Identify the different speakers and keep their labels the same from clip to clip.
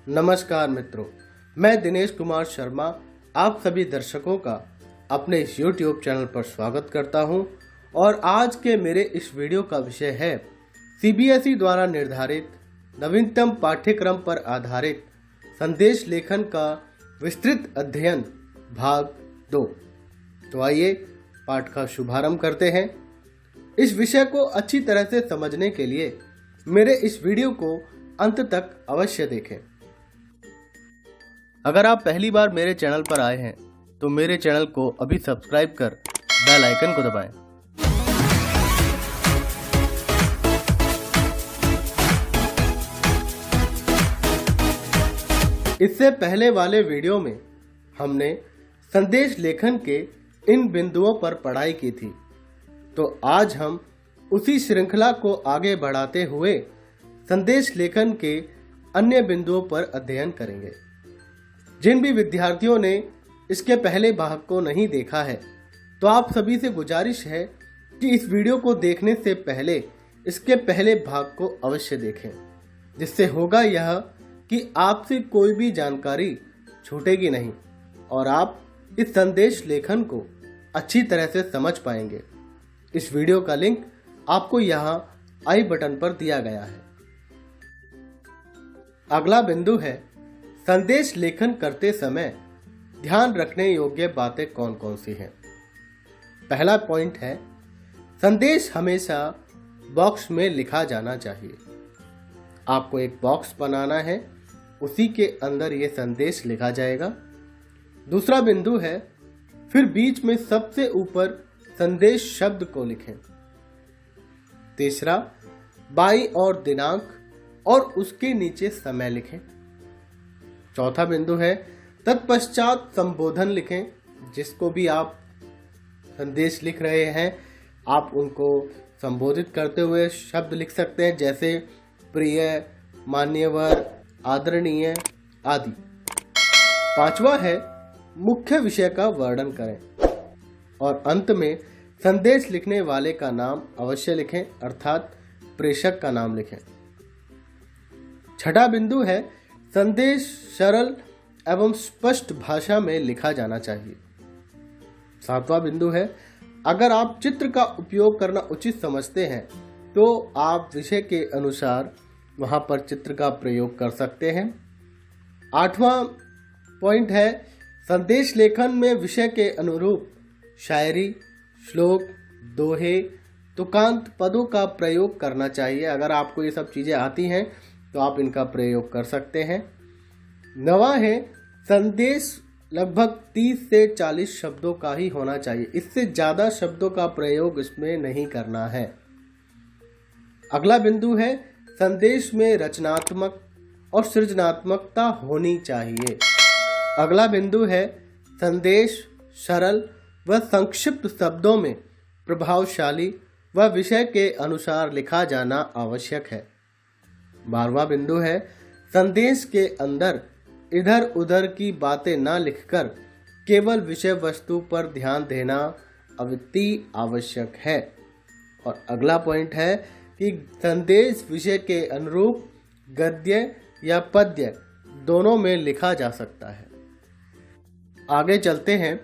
Speaker 1: नमस्कार मित्रों, मैं दिनेश कुमार शर्मा आप सभी दर्शकों का अपने इस YouTube चैनल पर स्वागत करता हूं और आज के मेरे इस वीडियो का विषय है CBSE द्वारा निर्धारित नवीनतम पाठ्यक्रम पर आधारित संदेश लेखन का विस्तृत अध्ययन भाग 2। तो आइए पाठ का शुभारंभ करते हैं। इस विषय को अच्छी तरह से समझने के लिए मेरे इस वीडियो को अंत तक अवश्य देखें। अगर आप पहली बार मेरे चैनल पर आए हैं तो मेरे चैनल को अभी सब्सक्राइब कर बेल आइकन को दबाएं। इससे पहले वाले वीडियो में हमने संदेश लेखन के इन बिंदुओं पर पढ़ाई की थी, तो आज हम उसी श्रृंखला को आगे बढ़ाते हुए संदेश लेखन के अन्य बिंदुओं पर अध्ययन करेंगे। जिन भी विद्यार्थियों ने इसके पहले भाग को नहीं देखा है, तो आप सभी से गुजारिश है कि इस वीडियो को देखने से पहले इसके पहले भाग को अवश्य देखें, जिससे होगा यह कि आपसे कोई भी जानकारी छूटेगी नहीं और आप इस संदेश लेखन को अच्छी तरह से समझ पाएंगे। इस वीडियो का लिंक आपको यहाँ आई बटन पर दिया गया है। अगला बिंदु है संदेश लेखन करते समय ध्यान रखने योग्य बातें कौन कौन सी हैं। पहला पॉइंट है, संदेश हमेशा बॉक्स में लिखा जाना चाहिए। आपको एक बॉक्स बनाना है, उसी के अंदर ये संदेश लिखा जाएगा। दूसरा बिंदु है, फिर बीच में सबसे ऊपर संदेश शब्द को लिखें। तीसरा, बाईं ओर दिनांक और उसके नीचे समय लिखें। चौथा बिंदु है, तत्पश्चात संबोधन लिखें। जिसको भी आप संदेश लिख रहे हैं, आप उनको संबोधित करते हुए शब्द लिख सकते हैं, जैसे प्रिय, मान्यवर, आदरणीय आदि। पांचवा है, मुख्य विषय का वर्णन करें और अंत में संदेश लिखने वाले का नाम अवश्य लिखें, अर्थात प्रेषक का नाम लिखें। छठा बिंदु है, संदेश सरल एवं स्पष्ट भाषा में लिखा जाना चाहिए। सातवां बिंदु है, अगर आप चित्र का उपयोग करना उचित समझते हैं तो आप विषय के अनुसार वहां पर चित्र का प्रयोग कर सकते हैं। आठवां पॉइंट है, संदेश लेखन में विषय के अनुरूप शायरी, श्लोक, दोहे, तुकांत पदों का प्रयोग करना चाहिए। अगर आपको ये सब चीजें आती हैं तो आप इनका प्रयोग कर सकते हैं। नवा है, संदेश लगभग 30 से 40 शब्दों का ही होना चाहिए। इससे ज्यादा शब्दों का प्रयोग इसमें नहीं करना है। अगला बिंदु है, संदेश में रचनात्मक और सृजनात्मकता होनी चाहिए। अगला बिंदु है, संदेश सरल व संक्षिप्त शब्दों में प्रभावशाली व विषय के अनुसार लिखा जाना आवश्यक है। 12वां बिंदु है, संदेश के अंदर इधर उधर की बातें न लिखकर केवल विषय वस्तु पर ध्यान देना अति आवश्यक है। और अगला पॉइंट है कि संदेश विषय के अनुरूप गद्य या पद्य दोनों में लिखा जा सकता है। आगे चलते हैं।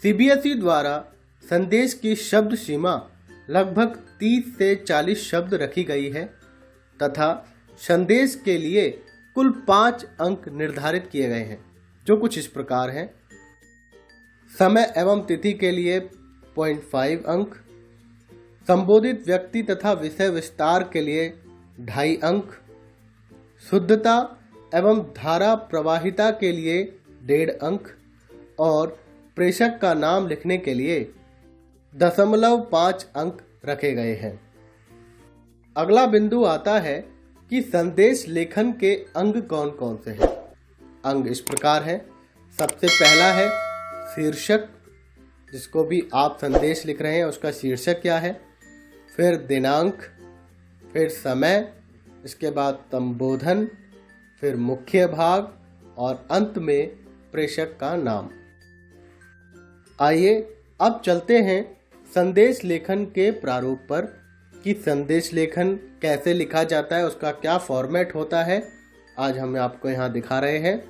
Speaker 1: CBSE द्वारा संदेश की शब्द सीमा लगभग 30 से 40 शब्द रखी गई है तथा संदेश के लिए कुल 5 अंक निर्धारित किए गए हैं, जो कुछ इस प्रकार हैं। समय एवं तिथि के लिए 0.5 अंक, संबोधित व्यक्ति तथा विषय विस्तार के लिए 2.5 अंक, शुद्धता एवं धारा प्रवाहिता के लिए 1.5 अंक और प्रेषक का नाम लिखने के लिए 0.5 अंक रखे गए हैं। अगला बिंदु आता है कि संदेश लेखन के अंग कौन कौन से हैं। अंग इस प्रकार हैं। सबसे पहला है शीर्षक, जिसको भी आप संदेश लिख रहे हैं उसका शीर्षक क्या है। फिर दिनांक, फिर समय, इसके बाद संबोधन, फिर मुख्य भाग और अंत में प्रेषक का नाम। आइए अब चलते हैं संदेश लेखन के प्रारूप पर कि संदेश लेखन कैसे लिखा जाता है, उसका क्या फॉर्मेट होता है आज हम आपको यहाँ दिखा रहे हैं।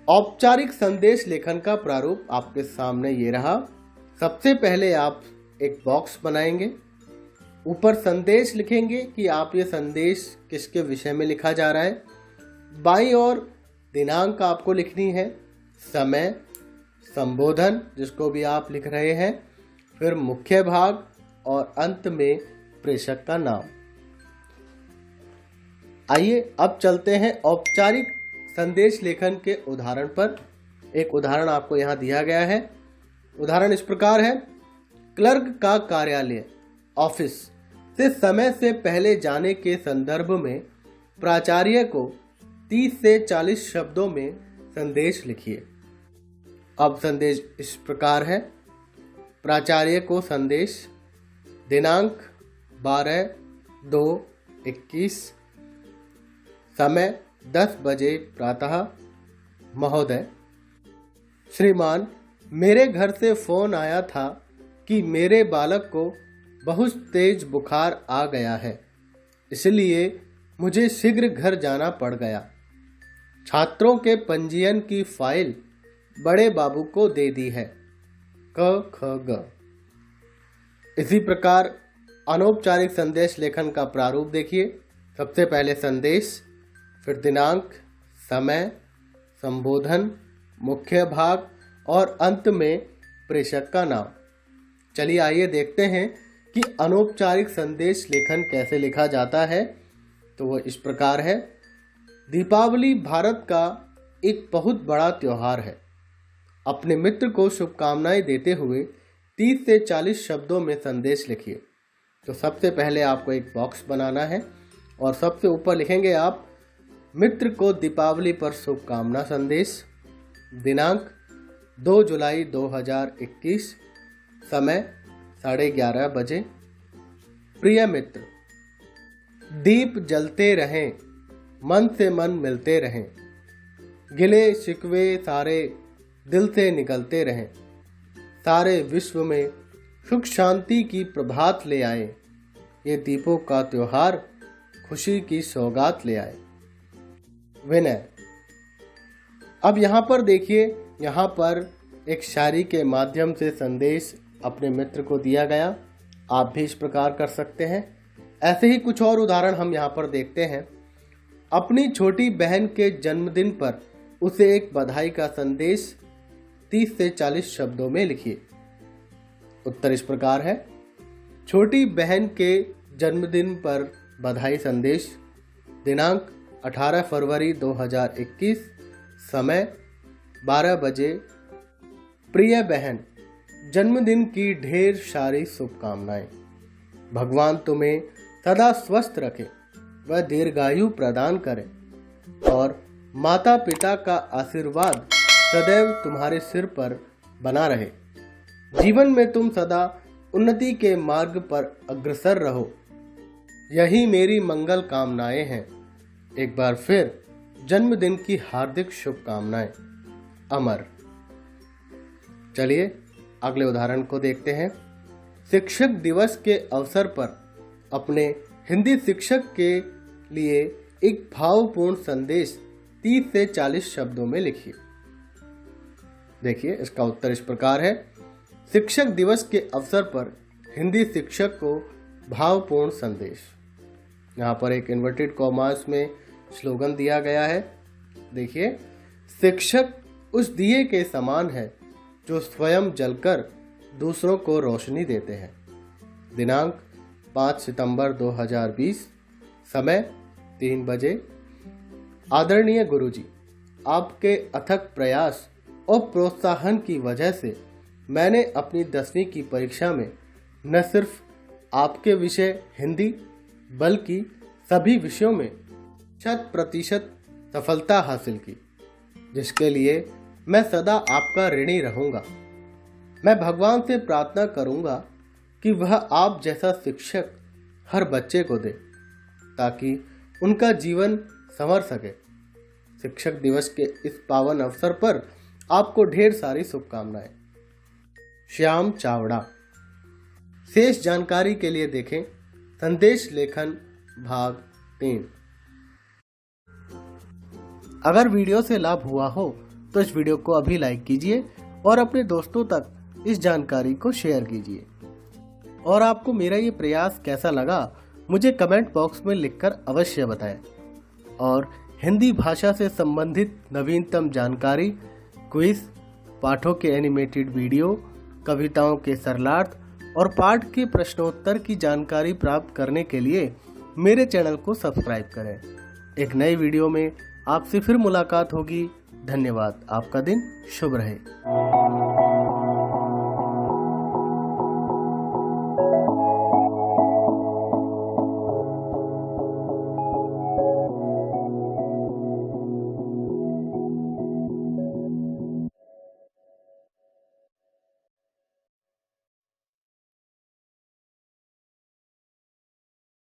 Speaker 1: औपचारिक संदेश लेखन का प्रारूप आपके सामने ये रहा। सबसे पहले आप एक बॉक्स बनाएंगे, ऊपर संदेश लिखेंगे कि आप ये संदेश किसके विषय में लिखा जा रहा है। बाईं ओर दिनांक आपको लिखनी है, समय, संबोधन जिसको भी आप लिख रहे हैं, फिर मुख्य भाग और अंत में प्रेषक का नाम। आइए अब चलते हैं औपचारिक संदेश लेखन के उदाहरण पर। एक उदाहरण आपको यहाँ दिया गया है। उदाहरण इस प्रकार है। क्लर्क का कार्यालय, ऑफिस से समय से पहले जाने के संदर्भ में प्राचार्य को 30 से 40 शब्दों में संदेश लिखिए। अब संदेश इस प्रकार है। प्राचार्य को संदेश, दिनांक 12/2/21, समय 10 बजे प्रातः। महोदय, श्रीमान, मेरे घर से फोन आया था कि मेरे बालक को बहुत तेज बुखार आ गया है, इसलिए मुझे शीघ्र घर जाना पड़ गया। छात्रों के पंजीयन की फाइल बड़े बाबू को दे दी है। क ख ग। इसी प्रकार अनौपचारिक संदेश लेखन का प्रारूप देखिए। सबसे पहले संदेश, फिर दिनांक, समय, संबोधन, मुख्य भाग और अंत में प्रेषक का नाम। चलिए आइए देखते हैं कि अनौपचारिक संदेश लेखन कैसे लिखा जाता है। तो वो इस प्रकार है। दीपावली भारत का एक बहुत बड़ा त्योहार है। अपने मित्र को शुभकामनाएं देते हुए 30 से 40 शब्दों में संदेश लिखिए। तो सबसे पहले आपको एक बॉक्स बनाना है और सबसे ऊपर लिखेंगे आप मित्र को दीपावली पर शुभकामना संदेश, दिनांक 2 जुलाई 2021, समय 11:30 बजे। प्रिय मित्र, दीप जलते रहें, मन से मन मिलते रहें, गिले शिकवे सारे दिल से निकलते रहें, सारे विश्व में सुख शांति की प्रभात ले आए, ये दीपों का त्योहार खुशी की सौगात ले आए। विनय। अब यहाँ पर देखिए, यहाँ पर एक शायरी के माध्यम से संदेश अपने मित्र को दिया गया। आप भी इस प्रकार कर सकते हैं। ऐसे ही कुछ और उदाहरण हम यहाँ पर देखते हैं। अपनी छोटी बहन के जन्मदिन पर उसे एक बधाई का संदेश 30 से 40 शब्दों में लिखिए। उत्तर इस प्रकार है। छोटी बहन के जन्मदिन पर बधाई संदेश, दिनांक 18 फरवरी 2021, समय 12 बजे। प्रिय बहन, जन्मदिन की ढेर सारी शुभकामनाएं। भगवान तुम्हें सदा स्वस्थ रखे व दीर्घायु प्रदान करे और माता पिता का आशीर्वाद सदैव तुम्हारे सिर पर बना रहे। जीवन में तुम सदा उन्नति के मार्ग पर अग्रसर रहो। यही मेरी मंगल कामनाएं हैं। एक बार फिर जन्मदिन की हार्दिक शुभकामनाएं। अमर। चलिए अगले उदाहरण को देखते हैं। शिक्षक दिवस के अवसर पर अपने हिंदी शिक्षक के लिए एक भावपूर्ण संदेश 30 से 40 शब्दों में लिखिए। देखिए इसका उत्तर इस प्रकार है। शिक्षक दिवस के अवसर पर हिंदी शिक्षक को भावपूर्ण संदेश। यहाँ पर एक इन्वर्टेड कॉमास में स्लोगन दिया गया है। देखिए, शिक्षक उस दिए के समान है जो स्वयं जलकर दूसरों को रोशनी देते हैं। दिनांक 5 सितंबर 2020, समय 3 बजे। आदरणीय गुरुजी, आपके अथक प्रयास और प्रोत्साहन की वजह से मैंने अपनी 10वीं की परीक्षा में न सिर्फ आपके विषय हिंदी बल्कि सभी विषयों में 100% सफलता हासिल की, जिसके लिए मैं सदा आपका ऋणी रहूंगा। मैं भगवान से प्रार्थना करूंगा कि वह आप जैसा शिक्षक हर बच्चे को दे ताकि उनका जीवन संवर सके। शिक्षक दिवस के इस पावन अवसर पर आपको ढेर सारी शुभकामनाएं। श्याम चावड़ा। शेष जानकारी के लिए देखें संदेश लेखन भाग 3। अगर वीडियो से लाभ हुआ हो तो इस वीडियो को अभी लाइक कीजिए और अपने दोस्तों तक इस जानकारी को शेयर कीजिए। और आपको मेरा ये प्रयास कैसा लगा मुझे कमेंट बॉक्स में लिखकर अवश्य बताएं। और हिंदी भाषा से संबंधित नवीनतम जानकारी, क्विज, पाठों के एनिमेटेड वीडियो, कविताओं के सरलार्थ और पाठ के प्रश्नोत्तर की जानकारी प्राप्त करने के लिए मेरे चैनल को सब्सक्राइब करें। एक नई वीडियो में आपसे फिर मुलाकात होगी। धन्यवाद। आपका दिन शुभ रहे।